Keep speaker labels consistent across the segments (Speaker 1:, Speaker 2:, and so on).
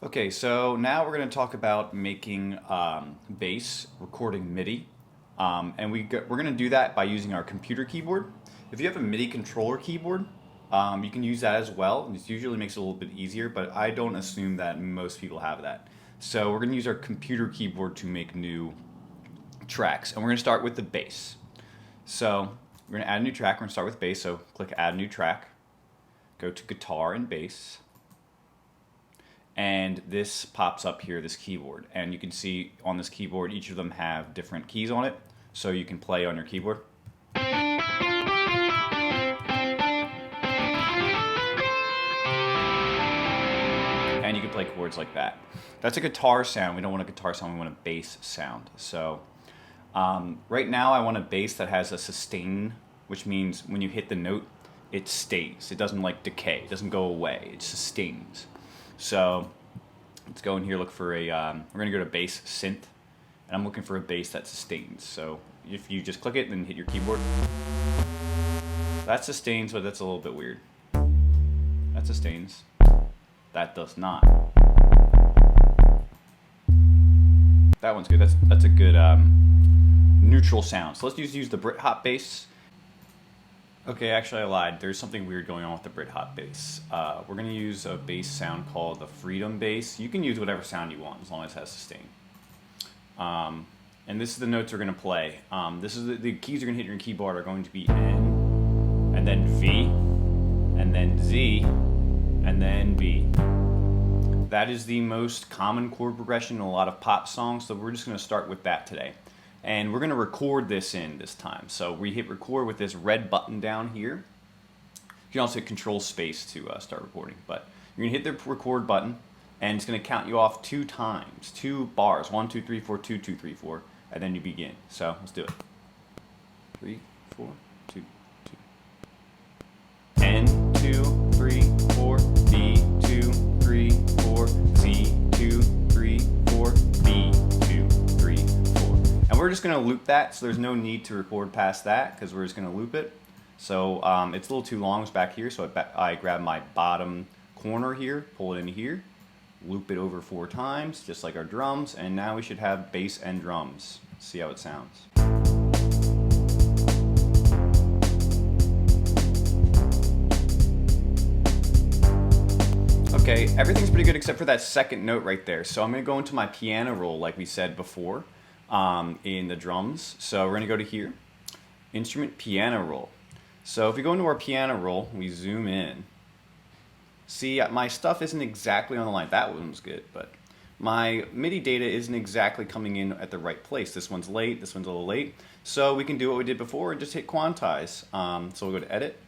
Speaker 1: Okay, so now we're going to talk about making bass recording MIDI. We're going to do that by using our computer keyboard. If you have a MIDI controller keyboard, you can use that as well. It usually makes it a little bit easier, but I don't assume that most people have that. So we're going to use our computer keyboard to make new tracks, and we're going to start with the bass. So we're going to add a new track. We're going to start with bass, so click Add New Track. Go to Guitar and Bass. And this pops up here, this keyboard. And you can see on this keyboard, each of them have different keys on it. So you can play on your keyboard. And you can play chords like that. That's a guitar sound. We don't want a guitar sound, we want a bass sound. So right now I want a bass that has a sustain, which means when you hit the note, it stays. It doesn't like decay, it doesn't go away, it sustains. So let's go in here, look for a, we're going to go to bass synth, and I'm looking for a bass that sustains. So if you just click it and then hit your keyboard, that sustains, but that's a little bit weird. That sustains. That does not. That one's good. That's a good neutral sound. So let's use the Brit-hop bass. Okay, actually I lied. There's something weird going on with the Brit-hop bass. We're going to use a bass sound called the Freedom bass. You can use whatever sound you want as long as it has sustain. And this is the notes we're going to play. This is the keys you're going to hit your keyboard are going to be N, and then V, and then Z, and then B. That is the most common chord progression in a lot of pop songs, so we're just going to start with that today. And we're going to record this in this time. So we hit record with this red button down here. You can also hit Control Space to start recording. But you're going to hit the record button, and it's going to count you off 2 times, 2 bars, 1, 2, 3, 4, 2, 2, 3, 4, and then you begin. So let's do it. 3, 4, 2, 2. N, 2, 3, 4, B, 2, 3, 4, Z, 2, 3, 4, B, 2, 3, 4. And we're just going to loop that, so there's no need to record past that because we're just going to loop it. So it's a little too long, it's back here, so I grab my bottom corner here, pull it in here, loop it over 4 times, just like our drums, and now we should have bass and drums. See how it sounds. Okay, everything's pretty good except for that second note right there. So I'm going to go into my piano roll like we said before. In the drums. So we're going to go to here, instrument piano roll. So if we go into our piano roll, we zoom in. See, my stuff isn't exactly on the line. That one was good, but my MIDI data isn't exactly coming in at the right place. This one's late, this one's a little late. So we can do what we did before and just hit quantize. So we'll go to edit,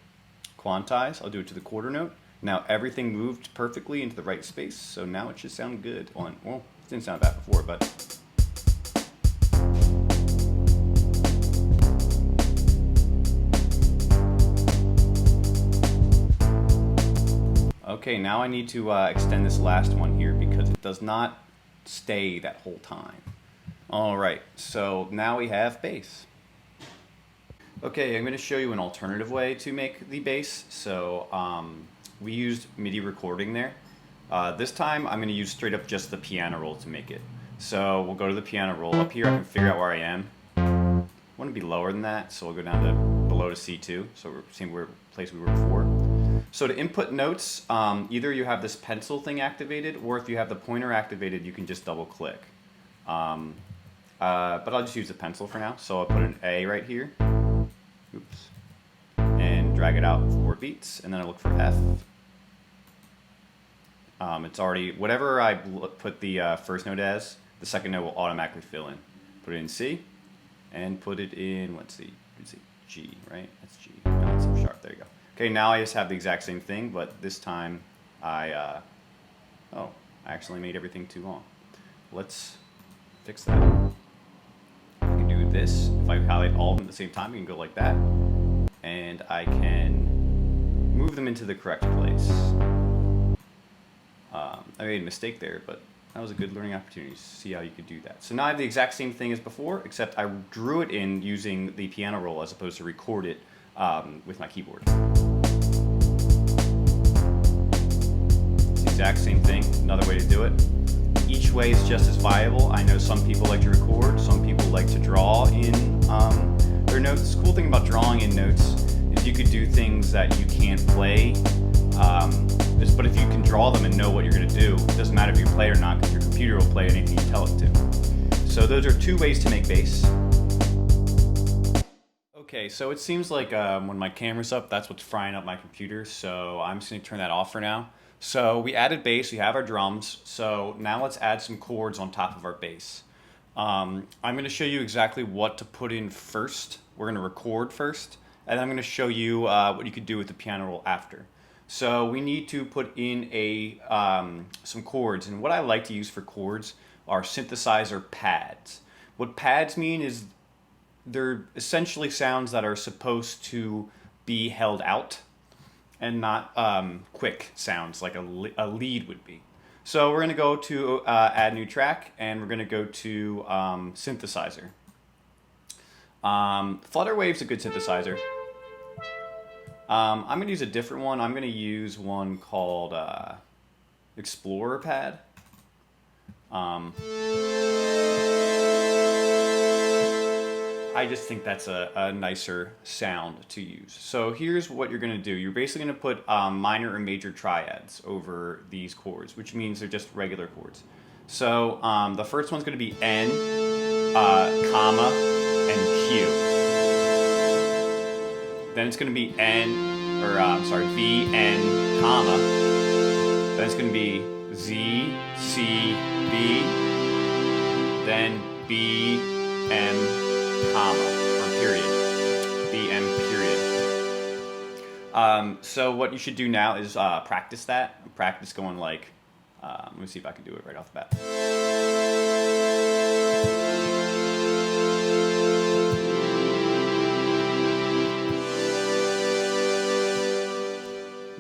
Speaker 1: quantize. I'll do it to the quarter note. Now everything moved perfectly into the right space. So now it should sound good on, well, it didn't sound bad before, but okay, now I need to extend this last one here because it does not stay that whole time. Alright, so now we have bass. Okay, I'm going to show you an alternative way to make the bass. So we used MIDI recording there. This time I'm going to use straight up just the piano roll to make it. So we'll go to the piano roll. Up here I can figure out where I am. I want to be lower than that, so we'll go down to below to C2. So we're seeing where place we were before. So to input notes, either you have this pencil thing activated, or if you have the pointer activated, you can just double click. But I'll just use the pencil for now. So I'll put an A right here. Oops. And drag it out 4 beats, and then I look for F. It's already, whatever I put the first note as, the second note will automatically fill in. Put it in C, and put it in, let's see, G, right? That's G. No, it's sharp, there you go. Okay, now I just have the exact same thing, but this time I actually made everything too long. Let's fix that. I can do this. If I highlight all of them at the same time, you can go like that. And I can move them into the correct place. I made a mistake there, but that was a good learning opportunity to see how you could do that. So now I have the exact same thing as before, except I drew it in using the piano roll as opposed to record it with my keyboard. See exact same thing, another way to do it. Each way is just as viable. I know some people like to record, some people like to draw in their notes. The cool thing about drawing in notes is you could do things that you can't play, but if you can draw them and know what you're going to do, it doesn't matter if you play or not, because your computer will play anything you tell it to. So those are two ways to make bass. Okay, so it seems like when my camera's up, that's what's frying up my computer, so I'm just going to turn that off for now. So we added bass, we have our drums, so now let's add some chords on top of our bass. I'm going to show you exactly what to put in first. We're going to record first, and I'm going to show you what you could do with the piano roll after. So we need to put in some chords, and what I like to use for chords are synthesizer pads. What pads mean is they're essentially sounds that are supposed to be held out and not quick sounds like a lead would be. So we're going to go to add new track, and we're going to go to synthesizer. Flutter Wave's a good synthesizer. I'm going to use a different one. I'm going to use one called Explorer Pad. I just think that's a nicer sound to use. So here's what you're going to do. You're basically going to put minor and major triads over these chords, which means they're just regular chords. So the first one's going to be N, comma, and Q. Then it's going to be V, N, comma. Then it's going to be Z, C, B. Then B, M, comma, or period. B, M, period. So what you should do now is practice that. Practice going like, let me see if I can do it right off the bat.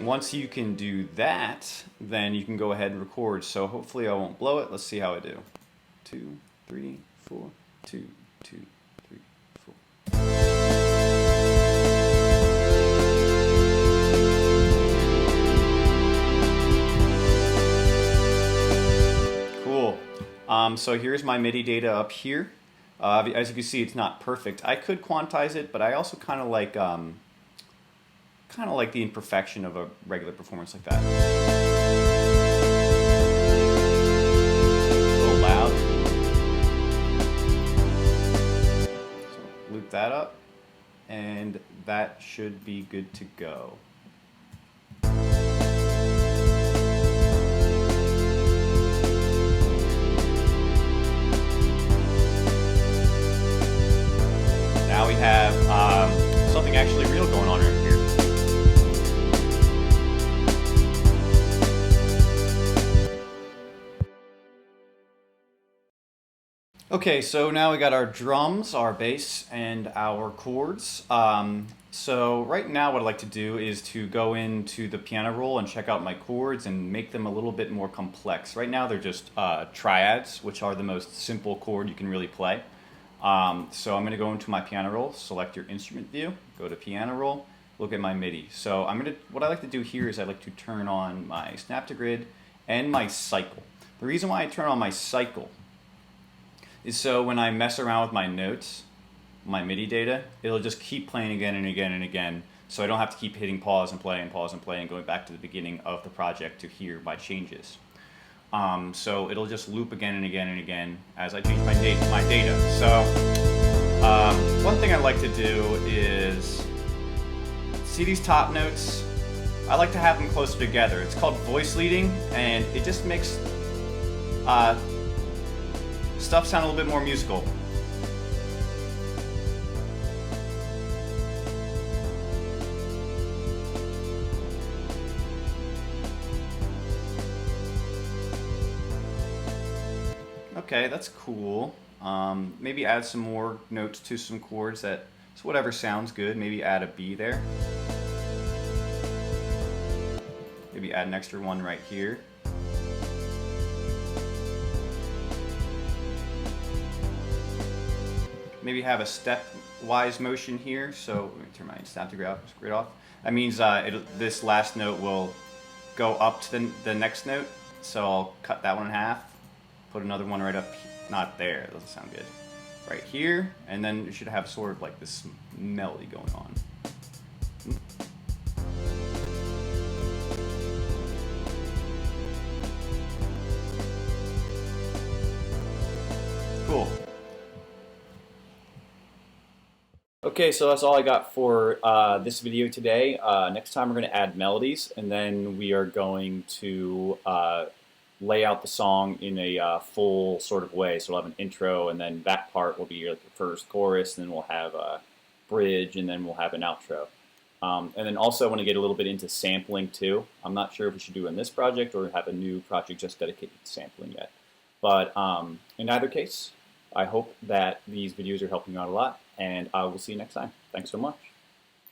Speaker 1: Once you can do that, then you can go ahead and record. So hopefully I won't blow it. Let's see how I do. 2, 3, 4, 2, 2, 3, 4. Cool. So here's my MIDI data up here. As you can see, it's not perfect. I could quantize it, but I also kind of like the imperfection of a regular performance like that. A little loud. So loop that up, and that should be good to go. Now we have something actually real going on right here. Okay, so now we got our drums, our bass, and our chords. So right now what I'd like to do is to go into the piano roll and check out my chords and make them a little bit more complex. Right now they're just triads, which are the most simple chord you can really play. So I'm going to go into my piano roll, select your instrument view, go to piano roll, look at my MIDI. So what I like to do here is I like to turn on my snap to grid and my cycle. The reason why I turn on my cycle is so when I mess around with my notes, my MIDI data, it'll just keep playing again and again and again, so I don't have to keep hitting pause and play and pause and play and going back to the beginning of the project to hear my changes. So it'll just loop again and again and again as I change my data. So one thing I like to do is, see these top notes? I like to have them closer together. It's called voice leading, and it just makes stuff sound a little bit more musical. Okay, that's cool. Maybe add some more notes to some chords so whatever sounds good. Maybe add a B there. Maybe add an extra one right here. Maybe have a stepwise motion here. So let me turn my snap to grid off. That means this last note will go up to the next note. So I'll cut that one in half, put another one right up, not there, it doesn't sound good. Right here, and then you should have sort of like this melody going on. Cool. Okay, so that's all I got for this video today. Next time we're going to add melodies, and then we are going to lay out the song in a full sort of way. So we'll have an intro, and then that part will be like the first chorus, and then we'll have a bridge, and then we'll have an outro. And then also I want to get a little bit into sampling too. I'm not sure if we should do it in this project or have a new project just dedicated to sampling yet. But in either case, I hope that these videos are helping you out a lot, and I will see you next time. Thanks so much.